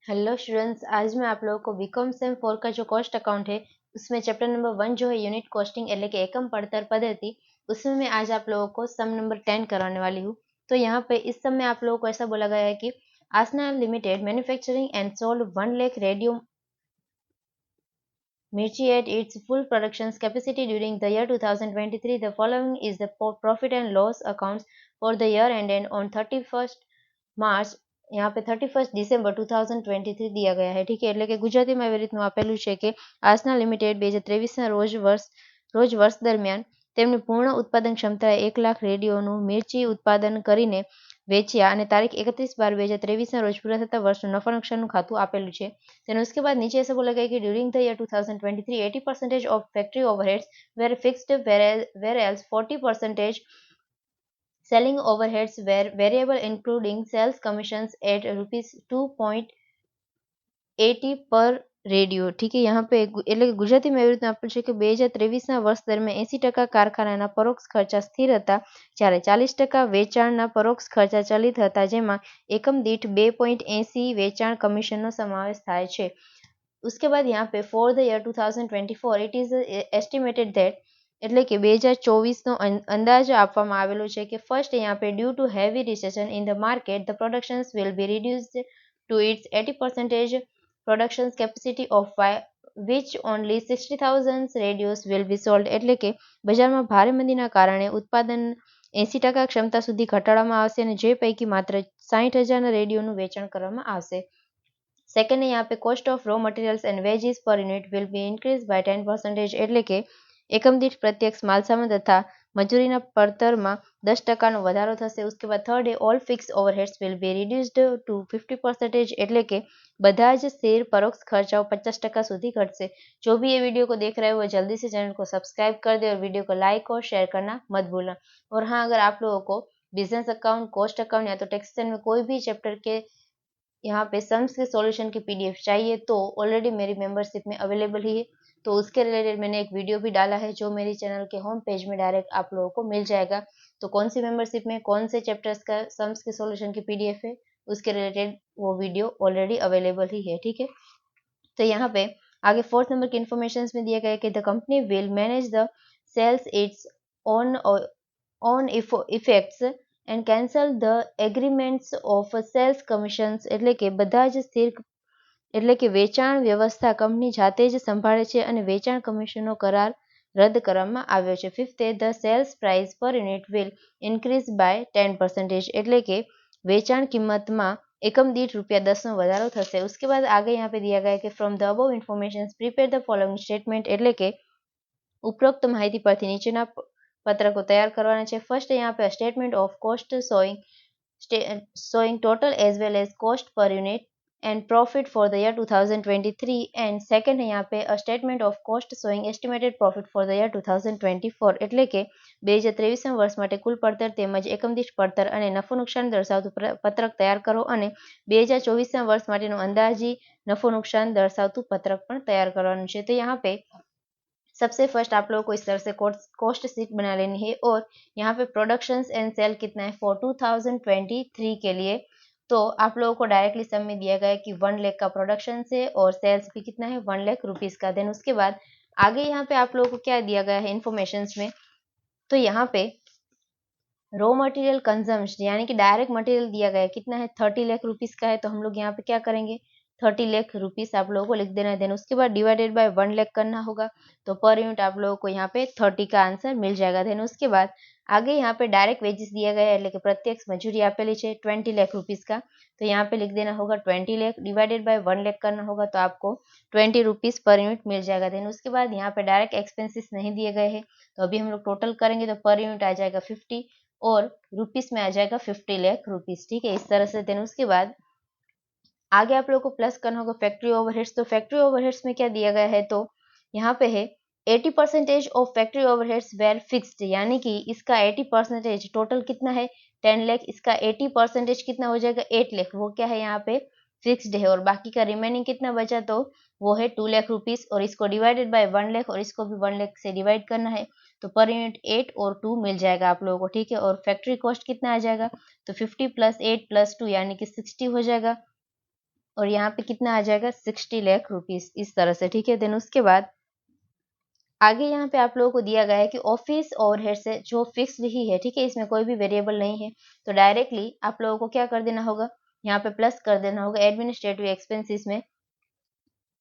Hello students, आज मैं आप लोगों को बीकॉम सेम 4 का जो कॉस्ट अकाउंट है उसमें चैप्टर नंबर 1 जो है यूनिट कॉस्टिंग એટલે કે એકમ પડતર પદ્ધતિ, उसमें मैं आज आप लोगों को सम नंबर 10 कराने वाली हूँ। तो यहाँ पे इस सम में आप लोगों को ऐसा बोला गया है कि Aasna limited manufacturing and sold 1 lakh radio Mirchi at its full production capacity during the year 2023. The following is the profit and loss accounts for the year ended on 31st March यहाँ पे 31 ડિસેમ્બર 2023 दिया गया है। ठीक है, એટલે કે ગુજરાતીમાં એવી રીતનું આપેલું છે કે આસના લિમિટેડ 2023ના રોજ વર્ષ દરમિયાન તેમની પૂર્ણ ઉત્પાદન ક્ષમતાએ 1 લાખ રેડિયોનું મિર્ચી ઉત્પાદન કરીને વેચ્યા અને તારીખ 31/12/2023ના રોજ પૂરા થતા વર્ષનું નફા નુકસાનનું ખાતું આપેલું છે। then उसके बाद नीचे ऐसा बोला गया कि during the year 2023 80% of factory overheads were fixed whereas 40% selling overheads were variable including sales commissions at rupees 2.80 પર રેડિયો। ठीक है, यहाँ पे એટલે કે ગુજરાતીમાં એવી રીતના આપ્યું છે કે 2023ના વર્ષ દરમિયાન 80% કારખાનાના પરોક્ષ ખર્ચા સ્થિર હતા, જ્યારે 40% વેચાણના પરોક્ષ ખર્ચા ચલિત હતા, જેમાં એકમ દીઠ 2.80 વેચાણ કમિશનનો સમાવેશ થાય છે। उसके बाद यहाँ पे for the year 2024 it is estimated that એટલે કે 2024નો અંદાજ આપવામાં આવેલો છે કે ફર્સ્ટ यहाँ पे due to heavy recession in the market the productions will be reduced to its 80% production capacity of which only 60,000 radios will be sold। એટલે કે બજારમાં ભારે મંદીના કારણે ઉત્પાદન 80% ક્ષમતા સુધી ઘટાડવામાં આવશે અને જે પૈકી માત્ર 60,000 રેડિયોનું વેચાણ કરવામાં આવશે। सेकंड है यहाँ पे cost of raw materials and wages per unit will be increase by 10%। એટલે કે એકમ દીઠ પ્રત્યક્ષ માલસામાન તથા મજૂરીના પડતરમાં 10%નો વધારો થશે। उसके बाद थर्ड है all fix overheads will be reduced to 50%। એટલે કે બધા જ સ્થિર પરોક્ષ ખર્ચાઓ 50% સુધી ઘટશે। जो भी ये वीडियो को देख रहे हो जल्दी से चैनल को सब्सक्राइब कर दे और वीडियो को लाइक और शेयर करना मत भूलना। और हाँ, अगर आप लोगों को बिजनेस अकाउंट, कॉस्ट अकाउंट या तो टैक्सेशन में कोई भी चैप्टर के यहाँ पे सम्स के सॉल्यूशन की पीडीएफ चाहिए तो ऑलरेडी मेरी मेंबरशिप में अवेलेबल ही है। तो उसके रिलेटेड मैंने एक वीडियो भी डाला है जो मेरी चैनल के होम पेज में डायरेक्ट आप लोगों को मिल जाएगा। तो कौन सी मेंबरशिप में कौन से चैप्टर्स का सम्स के सॉल्यूशन की पीडीएफ है, उसके रिलेटेड वो वीडियो ऑलरेडी अवेलेबल ही है। ठीक है, तो यहाँ पे आगे 4th नंबर की इंफॉर्मेशन में दिया गया है कि the company will manage the sales its on effects and cancel the agreements of sales commissions. એટલે કે બધા જ સ્થિર એટલે કે વેચાણ વ્યવસ્થા કંપની જાતે જ સંભાળે છે અને વેચાણ કમિશનનો કરાર રદ કરવામાં આવ્યો છે। ફિફ્થ ધ સેલ્સ પ્રાઇસ પર યુનિટ વિલ ઇન્ક્રીઝ બાય 10%। એટલે કે વેચાણ કિંમતમાં એકમ દીઠ ₹10નો વધારો થશે। उसके बाद आगे यहाँ पे दिया गया है कि from the above information prepare the following statement. એટલે કે ઉપરોક્ત માહિતી પરથી નીચેના पत्रकों तैयार करवाना है। फर्स्ट यहाँ पे statement of cost showing total as well as cost per unit and profit for the year 2023 and second है यहाँ पे statement of cost showing estimated profit for the year 2024। એટલે કે 2023 વર્ષ માટે કુલ પડતર તેમજ એકમ દીઠ પડતર અને નફો નુકસાન દર્શાવતું પત્રક તૈયાર કરો અને 2024 વર્ષ માટેનું અંદાજી નફો नुकसान દર્શાવતું पत्रक પણ તૈયાર કરવાનું છે। तो यहाँ पे सबसे फर्स्ट आप लोगों को इस तरह से कॉस्ट शीट बना लेनी है और यहाँ पे प्रोडक्शन एंड सेल कितना है फॉर 2023 के लिए। तो आप लोगों को डायरेक्टली सम में दिया गया है कि 1 लाख का प्रोडक्शन है और सेल्स भी कितना है 1 लाख रुपीज का। देन उसके बाद आगे यहाँ पे आप लोगों को क्या दिया गया है इन्फॉर्मेशन में, तो यहाँ पे रॉ मटेरियल कंजम्पशन यानी कि डायरेक्ट मटेरियल दिया गया है कितना है 30 लाख रुपीज का है। तो हम लोग यहाँ पे क्या करेंगे 30 लाख रुपीज आप लोगों को लिख देना है। देन उसके बाद डिवाइडेड बाय 1 लाख करना होगा, तो पर यूनिट आप लोगों को यहाँ पे 30 का आंसर मिल जाएगा। देन उसके बाद आगे यहाँ पे डायरेक्ट वेजेस दिया गया है એટલે કે પ્રત્યક્ષ મજૂરી આપેલી છે 20 लाख रुपीज का, तो यहाँ पे लिख देना होगा 20 लाख डिवाइडेड बाय 1 लाख करना होगा, तो आपको 20 रुपीज पर यूनिट मिल जाएगा। देन उसके बाद यहाँ पे डायरेक्ट एक्सपेंसेस नहीं दिए गए हैं, तो अभी हम लोग टोटल करेंगे तो पर यूनिट आ जाएगा 50 और रुपीस में आ जाएगा 50 लाख रुपीस। ठीक है, इस तरह से। देन उसके बाद आगे आप लोगों को प्लस करना होगा फैक्ट्री ओवरहेड्स। तो फैक्ट्री ओवरहेड्स में क्या दिया गया है, तो यहाँ पे है 80% of factory overheads were fixed, यानी कि इसका 80% टोटल कितना है 10 लाख, इसका 80% कितना हो जाएगा 8 लाख, वो क्या है यहाँ पे फिक्स्ड है। और बाकी का रिमेनिंग कितना बचा, तो वो है 2 लाख रुपीज और इसको डिवाइडेड बाय 1 लाख और इसको भी 1 लाख से डिवाइड करना है, तो पर यूनिट 8 और 2 मिल जाएगा आप लोगों को। ठीक है, और फैक्ट्री कॉस्ट कितना आ जाएगा, तो 50 + 8 + 2 यानी कि 60 हो जाएगा। और यहाँ पे कितना आ जाएगा 60 लाख रुपीस, इस तरह से, ठीक है। देन उसके बाद आगे यहाँ पे आप लोगों को दिया गया है कि ऑफिस ओवरहेड से जो फिक्स्ड ही है, ठीक है, इसमें कोई भी वेरिएबल नहीं है, तो डायरेक्टली आप लोगों को क्या कर देना होगा, यहाँ पे प्लस कर देना होगा एडमिनिस्ट्रेटिव एक्सपेंसेस में।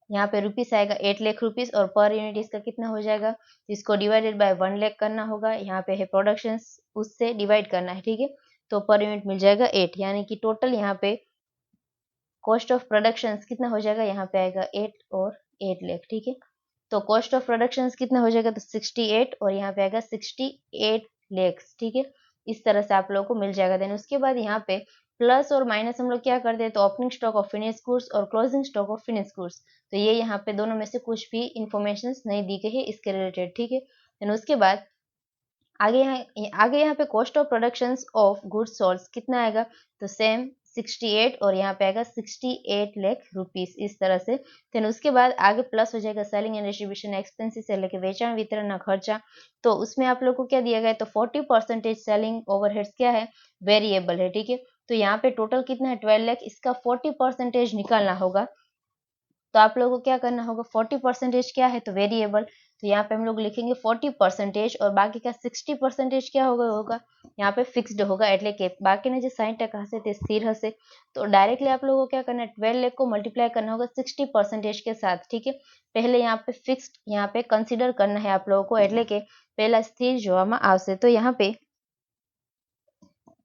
यहाँ पे रुपीस आएगा 8 लाख रुपीस और पर यूनिट इसका कितना हो जाएगा, इसको डिवाइडेड बाय 1 लाख करना होगा। यहाँ पे है प्रोडक्शन, उससे डिवाइड करना है, ठीक है, तो पर यूनिट मिल जाएगा 8, यानी कि टोटल यहाँ पे कॉस्ट ऑफ प्रोडक्शन कितना हो जाएगा, यहाँ पे आएगा 8 और 8 लाख, ठीक है। तो कॉस्ट ऑफ प्रोडक्शन कितना हो जाएगा, तो 68 और यहाँ पे आएगा 68 लाख, ठीक है। इस तरह से आप लोगों को मिल जाएगा। देन उसके बाद यहाँ पे प्लस और माइनस हम लोग क्या करते हैं, तो opening stock of finish goods और closing stock of finish goods, तो ये यहाँ पे दोनों में से कुछ भी इंफॉर्मेशन नहीं दी गई है इसके रिलेटेड, ठीक है। देन उसके बाद आगे यहाँ पे cost of production of goods sold कितना आएगा, तो सेम 68 और यहाँ पे आएगा 68 लाख रुपीस, इस तरह से। देन उसके बाद आगे प्लस हो जाएगा सेलिंग एंड डिस्ट्रीब्यूशन एक्सपेंसेस, यानी कि वेचाण वितरण ना खर्चा, तो उसमें आप लोग को क्या दिया गया है, तो 40% सेलिंग ओवरहेड्स क्या है, वेरिएबल है, ठीक है। तो यहाँ पे टोटल कितना है 12 लाख, इसका 40% निकालना होगा, तो आप लोगों को क्या करना होगा, 40% क्या है, तो वेरिएबल, तो यहाँ पे हम लोग लिखेंगे 40% और बाकी का 60% क्या होगा यहाँ पे फिक्स्ड होगा, એટલે કે બાકીના જે 60% હશે તે स्थिर હશે। तो डायरेक्टली आप लोगों को क्या करना है, 12 लाख को मल्टीप्लाई करना होगा 60% के साथ, ठीक है। पहले यहाँ पे फिक्स्ड यहाँ पे कंसिडर करना है आप लोगों को, એટલે કે पहला स्थिर જોવામાં આવશે। तो यहाँ पे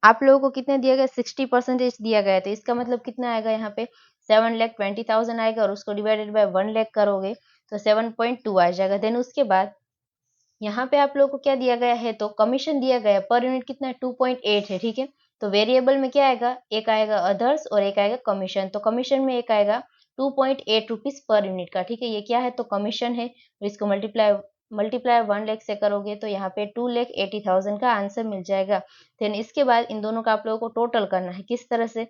आप लोगों को कितना दिया गया, 60% दिया गया है, तो इसका मतलब कितना आएगा, यहाँ पे 7,20,000 आएगा और उसको डिवाइडेड बाय 1 लाख करोगे तो 7.2 आ जाएगा। देन उसके बाद यहाँ पे आप लोगों को क्या दिया गया है, तो कमीशन दिया गया है, पर यूनिट कितना है 2.8 है, ठीक है। तो वेरिएबल में क्या आएगा, एक आएगा अदर्स और एक आएगा कमीशन, तो कमीशन में एक आएगा 2.8 रुपीज पर यूनिट का, ठीक है। ये क्या है, तो कमीशन है, और इसको मल्टीप्लाई 1 लाख से करोगे तो यहाँ पे 2,80,000 का आंसर मिल जाएगा। देन इसके बाद इन दोनों का आप लोगों को टोटल करना है, किस तरह से,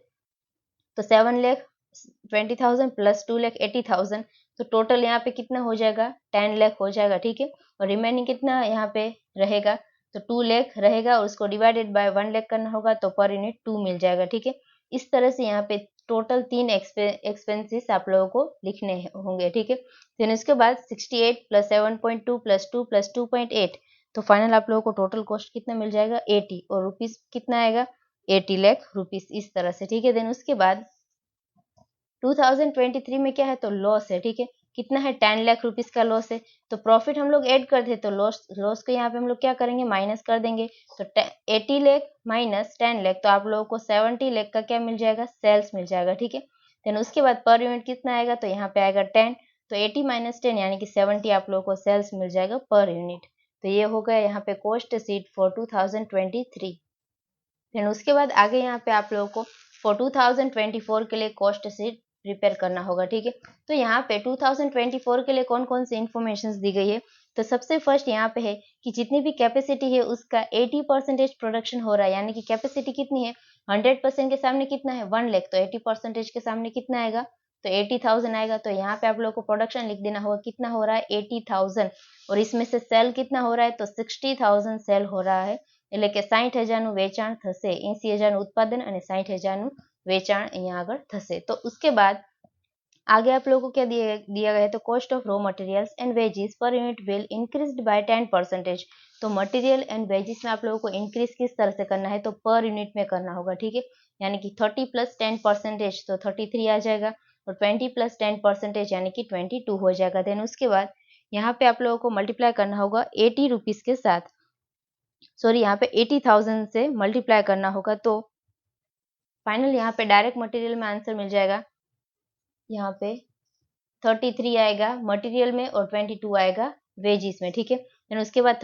तो 7,20,000 प्लस 2,80,000, तो टोटल यहाँ पे कितना हो जाएगा, 10 लाख हो जाएगा, ठीक है। और रिमेनिंग कितना यहाँ पे रहेगा, तो 2 लाख रहेगा और उसको डिवाइडेड बाय 1 लाख करना होगा, तो पर यूनिट 2 मिल जाएगा, ठीक है। इस तरह से यहाँ पे टोटल 3 एक्सपेंसेस आप लोगों को लिखने होंगे, ठीक है। फिर इसके बाद 68 प्लस 7.2 प्लस 2 प्लस 2.8, तो फाइनल आप लोगों को टोटल कॉस्ट कितना मिल जाएगा, 80, और रुपीस कितना आएगा, 80 लाख रुपीस, इस तरह से, ठीक है। देन उसके बाद 2023 में क्या है, तो लॉस है, ठीक है। कितना है, 10 लाख रुपीस का लॉस है। तो प्रॉफिट हम लोग ऐड करते हैं, तो लॉस को यहाँ पे हम लोग क्या करेंगे, माइनस कर देंगे, तो 80 लाख माइनस 10 लाख, तो आप लोगों को 70 लाख का क्या मिल जाएगा, सेल्स मिल जाएगा, ठीक है। देन उसके बाद पर यूनिट कितना आएगा, तो यहाँ पे आएगा 10, तो 80 माइनस 10 यानी कि 70 आप लोगों को सेल्स मिल जाएगा पर यूनिट। तो ये हो गया यहाँ पे कॉस्ट शीट फॉर 2023। देन उसके बाद आगे यहाँ पे आप लोगों को फॉर 2024 के लिए कॉस्ट शीट प्रिपेयर करना होगा, ठीक है। तो यहाँ पे 2024 के लिए कौन कौन सी इंफॉर्मेशन दी गई है, तो सबसे फर्स्ट यहाँ पे है कि जितनी भी कैपेसिटी है उसका 80% प्रोडक्शन हो रहा है, यानी कि कैपेसिटी कितनी है, 100% के सामने कितना है, 1 लाख, तो 80% के सामने कितना आएगा, तो 80,000 आएगा। तो यहाँ पे आप लोगों को प्रोडक्शन लिख देना होगा, कितना हो रहा है, 80,000, और इसमें से सेल कितना हो रहा है, तो 60,000 सेल हो रहा है, એટલે કે 60,000 વેચાણ થશે, 80,000 उत्पादन અને 60,000 વેચાણ અહીંયા આગળ થશે। तो उसके बाद आगे आप लोगों को क्या दिया गया है, तो cost of raw materials and wages per unit will increased by 10%। तो मटेरियल एंड वेजेस में आप लोगों को इंक्रीज किस तरह से करना है, तो पर यूनिट में करना होगा, ठीक है। यानी कि 30 प्लस 10% तो 33 आ जाएगा, और 20 प्लस 10% यानी कि 22 हो जाएगा। देन उसके बाद यहाँ पे आप लोगों को मल्टीप्लाई करना होगा 80 रुपीज के साथ, सॉरी यहाँ पे 80,000 से मल्टीप्लाई करना होगा, तो फाइनल यहाँ पे डायरेक्ट मटेरियल में आंसर मिल जाएगा, यहाँ पे 33 आएगा मटेरियल में और 22 आएगा वेजिस में, ठीक है। देन उसके बाद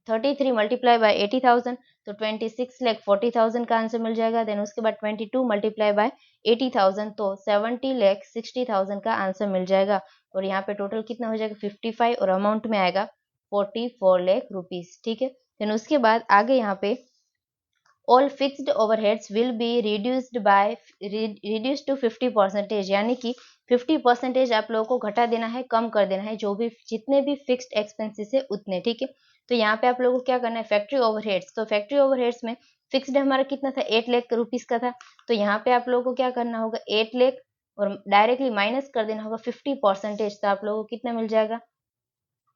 33 मल्टीप्लाई बाय 80,000, तो 26,40,000 का आंसर मिल जाएगा। देन उसके बाद 22 मल्टीप्लाई बाय 80,000, तो 70,60,000 का आंसर मिल जाएगा, और यहाँ पे टोटल कितना हो जाएगा, 55, और अमाउंट में आएगा 44 लाख रुपीज, ठीक है। देन उसके बाद आगे यहाँ पे all fixed overheads will be reduced to 50%, यानी कि 50% आप लोगों को घटा देना है, कम कर देना है, जो भी जितने भी फिक्स्ड एक्सपेंसेस है उतने, ठीक है। तो यहाँ पे आप लोगों को क्या करना है, फैक्ट्री ओवरहेड्स, तो फैक्ट्री ओवरहेड्स में फिक्स्ड हमारा कितना था, 8 लाख रुपीस का था, तो यहाँ पे आप लोगों को क्या करना होगा, 8 लाख और डायरेक्टली माइनस कर देना होगा 50%, तो आप लोगों को कितना मिल जाएगा,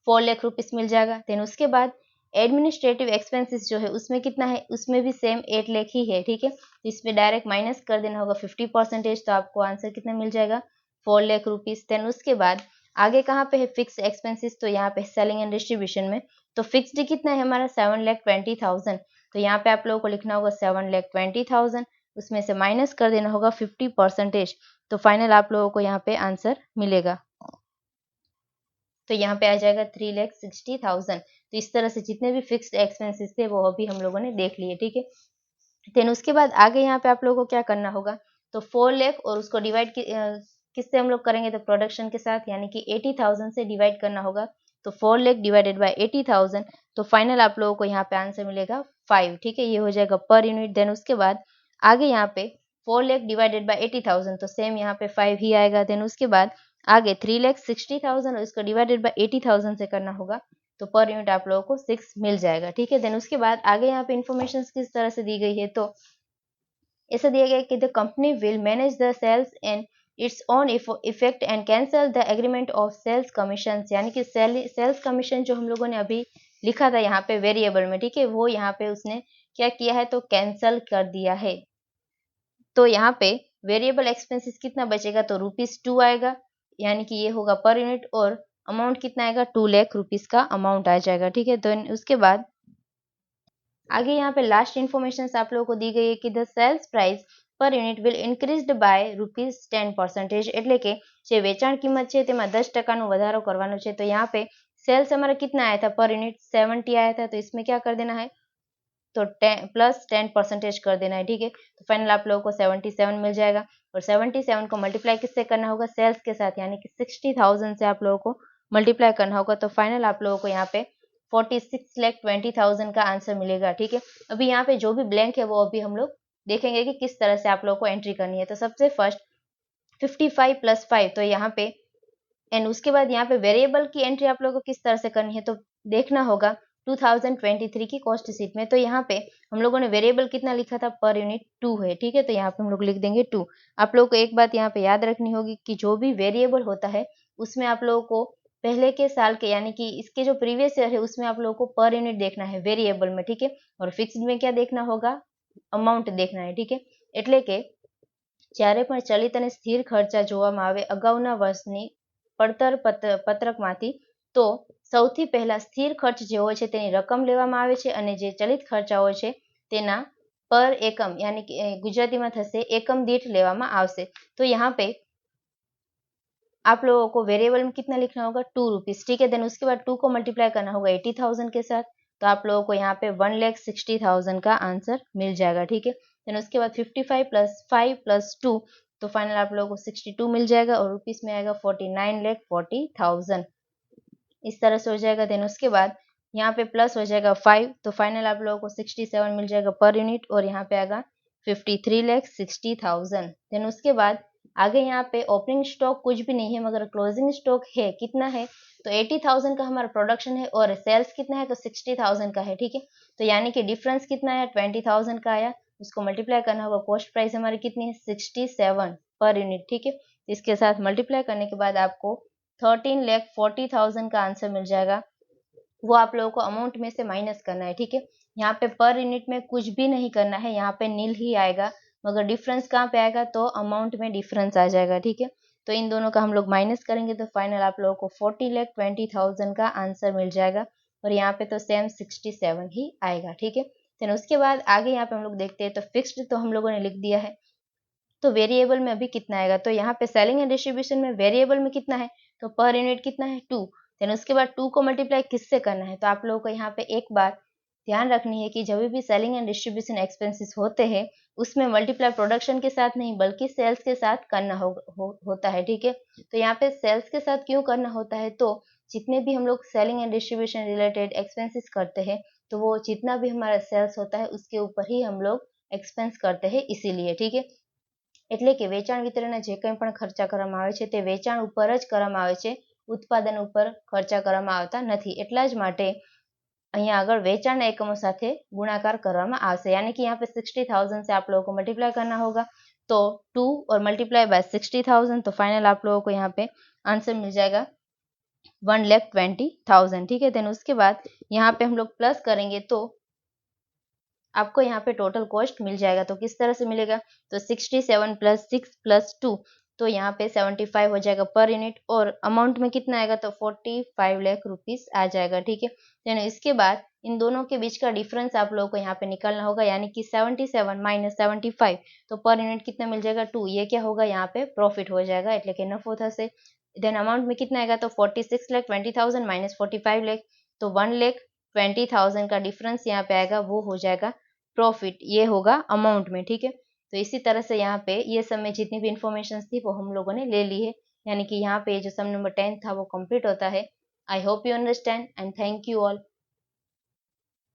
4 लाख रुपीस मिल जाएगा। देन उसके बाद एडमिनिस्ट्रेटिव एक्सपेंसेस जो है उसमें कितना है, उसमें भी सेम 8 लाख ही है, ठीक है। तो इसमें डायरेक्ट माइनस कर देना होगा 50%, तो आपको आंसर कितना मिल जाएगा, 4 लाख रुपीस। देन उसके बाद आगे कहाँ पे है फिक्स एक्सपेंसेस, तो यहाँ पे सेलिंग एंड डिस्ट्रीब्यूशन में। तो फिक्स्ड कितना है हमारा 7,20,000, तो यहाँ पे आप लोगों को लिखना होगा 7,20,000, उसमें से माइनस कर देना होगा 50%, तो फाइनल आप लोगों को यहाँ पे आंसर मिलेगा। तो यहाँ पे आ जाएगा 3,60,000। तो इस तरह से जितने भी फिक्स्ड एक्सपेंसेस थे वो अभी हम लोगों ने देख लिए, ठीक है। देन उसके बाद आगे यहाँ पे आप लोगों को क्या करना होगा, तो 4 लाख और उसको डिवाइड किससे हम लोग करेंगे, तो प्रोडक्शन के साथ, यानी कि 80,000 से डिवाइड करना होगा। तो 4 लाख डिवाइडेड बाय 80,000, तो फाइनल आप लोगों को यहाँ पे आंसर मिलेगा 5, ठीक है, ये हो जाएगा पर यूनिट। देन उसके बाद आगे यहाँ पे 4 लाख डिवाइडेड बाय 80,000, तो सेम यहाँ पे 5 ही आएगा। देन उसके बाद आगे 3,60,000 और इसको डिवाइडेड बाय 80,000 से करना होगा, तो पर यूनिट आप लोगों को 6 मिल जाएगा, ठीक है। देन उसके बाद आगे यहाँ पे इन्फॉर्मेशन किस तरह से दी गई है, तो ऐसा दिया गया कि the company will manage the sales and its own effect and cancel the agreement of sales commission, यानी कि सेल्स कमीशन जो हम लोगों ने अभी लिखा था यहाँ पे वेरिएबल में, ठीक है, वो यहाँ पे उसने क्या किया है, तो कैंसल कर दिया है। तो यहाँ पे वेरिएबल एक्सपेंसेस कितना बचेगा, तो ₹2 आएगा, यानी कि ये होगा पर यूनिट, और अमाउंट कितना आएगा, 2 लाख रुपीस का अमाउंट आ जाएगा, ठीक है। तो उसके बाद आगे यहाँ पे लास्ट इन्फॉर्मेशन आप लोगों को दी गई है कि द सेल्स प्राइस પર યુનિટ વિલ ઇન્ક્રીઝડ બાય ₹10%, એટલે કે જે વેચાણ કિંમત છે તેમાં 10% વધારો કરવાનો છે। तो यहाँ पे सेल्स हमारा कितना आया था पर यूनिट, 70 आया था, तो इसमें क्या कर देना है, तो +10% कर देना है, ठीक है। तो फाइनल आप लोगों को 77 मिल जाएगा, और 77 को मल्टीप्लाई किससे करना होगा, सेल्स के साथ, यानी कि 60,000 से आप लोगों को मल्टीप्लाई करना होगा। तो फाइनल आप लोगों को यहाँ पे 46,20,000 का आंसर मिलेगा, ठीक है। अभी यहाँ पे जो भी ब्लैंक है वो अभी हम लोग देखेंगे कि किस तरह से आप लोगों को एंट्री करनी है। तो सबसे फर्स्ट 55 + 5, तो यहाँ पे एंड उसके बाद यहाँ पे वेरिएबल की एंट्री आप लोगों को किस तरह से करनी है, तो देखना होगा 2023 की कॉस्ट शीट में। तो यहाँ पे हम लोगों ने वेरिएबल कितना लिखा था, पर यूनिट 2 है, ठीक है। तो यहाँ पे हम लोग लिख देंगे 2। आप लोगों को एक बात यहाँ पे याद रखनी होगी कि जो भी वेरिएबल होता है उसमें आप लोगों को पहले के साल के, यानी कि इसके जो प्रीवियस ईयर है उसमें आप लोगों को पर यूनिट देखना है वेरिएबल में, ठीक है। और फिक्स्ड में क्या देखना होगा, अमाउंट देखना है, ठीक है। એટલે કે જ્યારે પણ ચલિત અને સ્થિર ખર્ચા જોવામાં આવે અગાઉના વર્ષની પડતર પત્રકમાંથી, તો સૌથી પહેલા સ્થિર ખર્ચ જે હોય છે તેની રકમ લેવામાં આવે છે, અને જે ચલિત ખર્ચાઓ છે તેના પર એકમ, यानी कि गुजराती में थसे एकम दीठ लेवामां आवशे। तो यहाँ पे आप लोगों को वेरिएबल में कितना लिखना होगा, ₹2, ठीक है। देन उसके बाद 2 को मल्टीप्लाई करना होगा 80,000 के साथ, तो आप लोगों को यहाँ पे 1,60,000 का आंसर मिल जाएगा, ठीक है। देन उसके बाद 55 + 5 + 2, तो फाइनल आप लोगों को 62 मिल जाएगा, और रुपीस में आएगा 49,40,000, इस तरह से हो जाएगा। देन उसके बाद यहाँ पे प्लस हो जाएगा 5, तो फाइनल आप लोगों को 67 मिल जाएगा पर यूनिट, और यहाँ पे आएगा 53,60,000। देन उसके बाद आगे यहाँ पे ओपनिंग स्टॉक कुछ भी नहीं है, मगर क्लोजिंग स्टॉक है, कितना है, तो 80,000 का हमारा प्रोडक्शन है, और सेल्स कितना है, तो 60,000 का है, ठीक है। तो यानी कि डिफरेंस कितना है, 20,000 का आया, उसको मल्टीप्लाई करना होगा, कॉस्ट प्राइस हमारी कितनी है, 67 पर यूनिट, ठीक है। इसके साथ मल्टीप्लाई करने के बाद आपको 13,40,000 का आंसर मिल जाएगा, वो आप लोगों को अमाउंट में से माइनस करना है, ठीक है। यहाँ पे पर यूनिट में कुछ भी नहीं करना है, यहाँ पे नील ही आएगा, मगर डिफरेंस कहाँ पे आएगा, तो अमाउंट में डिफरेंस आ जाएगा, ठीक है। तो इन दोनों का हम लोग माइनस करेंगे, तो फाइनल आप लोगों को 40,20,000 का आंसर मिल जाएगा, और यहाँ पे तो सेम 67 ही आएगा, ठीक है। फिर उसके बाद आगे यहाँ पे हम लोग देखते हैं, तो फिक्स्ड तो हम लोगों ने लिख दिया है, तो वेरिएबल में अभी कितना आएगा, तो यहाँ पे सेलिंग एंड डिस्ट्रीब्यूशन में वेरिएबल में कितना है, तो पर यूनिट कितना है, 2। देन उसके बाद 2 को मल्टीप्लाई किससे करना है, तो आप लोगों को यहाँ पे एक बात ध्यान रखनी है कि जब भी सेलिंग एंड डिस्ट्रीब्यूशन एक्सपेंसेस होते हैं उसमें मल्टीप्लाई प्रोडक्शन के साथ नहीं बल्कि सेल्स के साथ करना होता है, ठीक है। तो यहाँ पे सेल्स के साथ क्यों करना होता है, तो जितने भी हम लोग selling and distribution related expenses करते हैं, तो वो जितना भी हमारा सेल्स होता है उसके ऊपर ही हम लोग एक्सपेंस करते हैं, इसीलिए, ठीक है। એટલે કે વેચાણ વિતરણના જે કંઈ પણ ખર્ચા કરવામાં આવે છે તે વેચાણ ઉપર જ કરવામાં આવે છે, ઉત્પાદન ઉપર ખર્ચા કરવામાં આવતા નથી। એટલા જ માટે અહીંયા આગળ વેચાણના એકમો સાથે ગુણાકાર કરવામાં આવશે, यानी कि यहाँ पे 60,000 से आप लोगों को मल्टीप्लाई करना होगा, तो 2 और मल्टीप्लाई बाय 60,000, तो फाइनल आप लोगों को यहाँ पे आंसर मिल जाएगा 1,20,000। ठीक है, देन उसके बाद यहाँ पे हम लोग प्लस करेंगे तो आपको यहाँ पे टोटल कॉस्ट मिल जाएगा। तो किस तरह से मिलेगा, तो 67 प्लस 6 प्लस 2, तो यहाँ पे 75 हो जाएगा पर यूनिट, और अमाउंट में कितना आएगा, तो 45 लाख रुपीस आ जाएगा। ठीक है, देन इसके बाद इन दोनों के बीच का डिफरेंस आप लोगों को यहाँ पे निकालना होगा, यानी कि 77 माइनस 75, तो पर यूनिट कितना मिल जाएगा, 2। ये क्या होगा, यहाँ पे प्रॉफिट हो जाएगा, એટલે કે નફો થશે। देन अमाउंट में कितना आएगा, तो 46,20,000 माइनस 45 लाख, तो 1,20,000 का डिफरेंस यहाँ पे आएगा, वो हो जाएगा प्रॉफिट, ये होगा अमाउंट में। ठीक है, तो इसी तरह से यहाँ पे ये सब में जितनी भी इंफॉर्मेशन थी वो हम लोगों ने ले ली है, यानी कि यहाँ पे जो सम नंबर 10 था वो कंप्लीट होता है। I hope you understand and thank you all.